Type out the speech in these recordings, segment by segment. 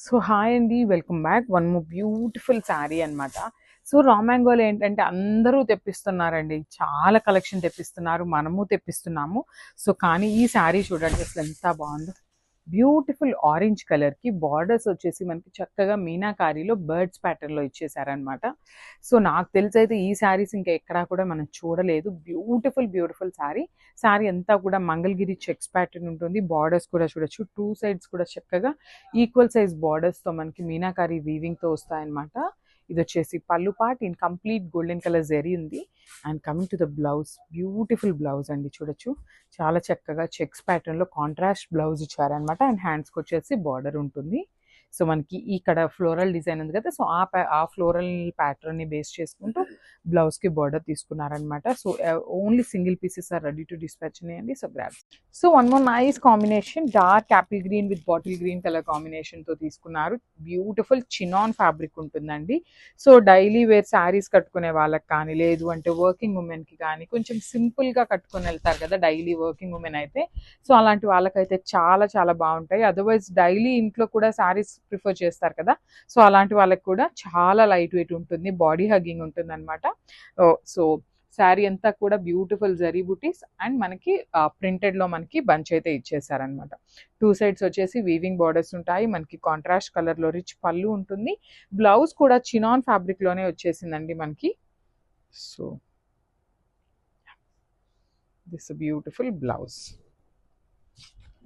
So hi అండి, welcome back. One more beautiful sari అనమాట. So రా మ్యాంగోలో ఏంటంటే అందరూ తెప్పిస్తున్నారండి, చాలా కలెక్షన్ తెప్పిస్తున్నారు, మనము తెప్పిస్తున్నాము. సో కానీ ఈ శారీ చూడండి అసలు ఎంత బాగుందో. బ్యూటిఫుల్ ఆరెంజ్ కలర్కి బార్డర్స్ వచ్చేసి మనకి చక్కగా మీనాకారీలో బర్డ్స్ ప్యాటర్న్లో ఇచ్చేసారనమాట. సో నాకు తెలిసి అయితే ఈ శారీస్ ఇంకా ఎక్కడా కూడా మనం చూడలేదు. Beautiful beautiful sari. శారీ అంతా కూడా మంగళగిరి చెక్స్ ప్యాటర్న్ ఉంటుంది. బార్డర్స్ కూడా చూడొచ్చు, టూ సైడ్స్ కూడా చక్కగా ఈక్వల్ సైజ్ బార్డర్స్తో మనకి మీనాకారీ వీవింగ్తో వస్తాయన్నమాట. ఇది వచ్చేసి పళ్ళు part in complete golden colour zari ఉంది. And coming to the blouse, beautiful blouse అండి, చూడొచ్చు చాలా చక్కగా చెక్స్ ప్యాటర్న్లో కాంట్రాస్ట్ బ్లౌజ్ ఇచ్చారనమాట. అండ్ హ్యాండ్స్కి వచ్చేసి బార్డర్ ఉంటుంది. సో మనకి ఇక్కడ ఫ్లోరల్ డిజైన్ ఉంది కదా, సో ఆ ఫ్లోరల్ ప్యాటర్న్ని బేస్ చేసుకుంటూ బ్లౌజ్కి బార్డర్ తీసుకున్నారనమాట. So only single pieces are ready to dispatch ఉన్నాయండి. So grab. So one more nice combination, dark apple green with bottle green colour కాంబినేషన్తో తీసుకున్నారు. బ్యూటిఫుల్ చినాన్ ఫ్యాబ్రిక్ ఉంటుందండి. సో డైలీ వేర్ శారీస్ కట్టుకునే వాళ్ళకి కానీ, లేదు అంటే వర్కింగ్ ఉమెన్కి కానీ, కొంచెం సింపుల్గా కట్టుకొని వెళ్తారు కదా డైలీ వర్కింగ్ ఉమెన్ అయితే, సో అలాంటి వాళ్ళకైతే చాలా చాలా బాగుంటాయి. అదర్వైజ్ డైలీ ఇంట్లో కూడా శారీస్ ప్రిఫర్ చేస్తారు కదా, సో అలాంటి వాళ్ళకి కూడా చాలా లైట్ వెయిట్ ఉంటుంది, బాడీ హగ్గింగ్ ఉంటుంది అనమాట. సో శారీ అంతా కూడా బ్యూటిఫుల్ జరీ బుటీస్ అండ్ మనకి ప్రింటెడ్లో మనకి బంచ్ అయితే ఇచ్చేసారనమాట. టూ సైడ్స్ వచ్చేసి వీవింగ్ బార్డర్స్ ఉంటాయి, మనకి కాంట్రాస్ట్ కలర్లో రిచ్ పళ్ళు ఉంటుంది. బ్లౌజ్ కూడా చినాన్ ఫ్యాబ్రిక్లోనే వచ్చేసిందండి మనకి. So this beautiful blouse.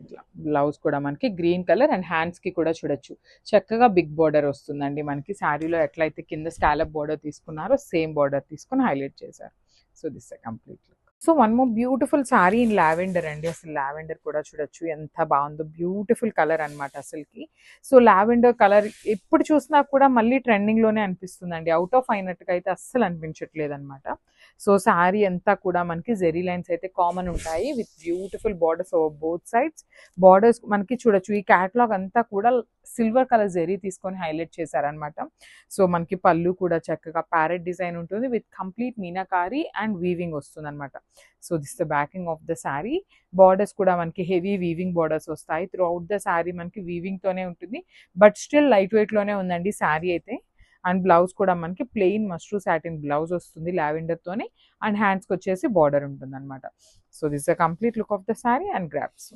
ఇట్లా బ్లౌజ్ కూడా మనకి గ్రీన్ కలర్ అండ్ హ్యాండ్స్కి కూడా చూడొచ్చు చక్కగా బిగ్ బార్డర్ వస్తుందండి మనకి. శారీలో ఎట్లయితే కింద స్కాలప్ బార్డర్ తీసుకున్నారో సేమ్ బార్డర్ తీసుకొని హైలైట్ చేశారు. So this complete look. So one more beautiful sari in lavender అండి. అసలు లావెండర్ కూడా చూడొచ్చు ఎంత బాగుందో, బ్యూటిఫుల్ కలర్ అనమాట అసలుకి. సో లావెండర్ కలర్ ఎప్పుడు చూసినా కూడా మళ్ళీ ట్రెండింగ్లోనే అనిపిస్తుందండి, అవుట్ ఆఫ్ అయినట్టుగా అయితే అస్సలు అనిపించట్లేదు అనమాట. సో శారీ అంతా కూడా మనకి జెరీ లైన్స్ అయితే కామన్ ఉంటాయి with beautiful borders over both sides. Borders మనకి చూడొచ్చు, ఈ క్యాటలాగ్ అంతా కూడా సిల్వర్ కలర్ జెరీ తీసుకొని హైలైట్ చేశారనమాట. సో మనకి పళ్ళు కూడా చక్కగా ప్యారెట్ డిజైన్ ఉంటుంది with complete meenakari and weaving వస్తుంది అనమాట. So this the backing of the sari. Borders కూడా మనకి హెవీ వీవింగ్ బార్డర్స్ వస్తాయి. త్రూ అవుట్ ద శారీ మనకి వీవింగ్తోనే ఉంటుంది, బట్ స్టిల్ లైట్ వెయిట్లోనే ఉందండి శారీ అయితే. అండ్ బ్లౌజ్ కూడా మనకి ప్లెయిన్ మస్ట్రూ సాటిన్ బ్లౌజ్ వస్తుంది లావెండర్తోనే, అండ్ హ్యాండ్స్కి వచ్చేసి బార్డర్ ఉంటుంది అనమాట. So this the complete look of the sari and grasp.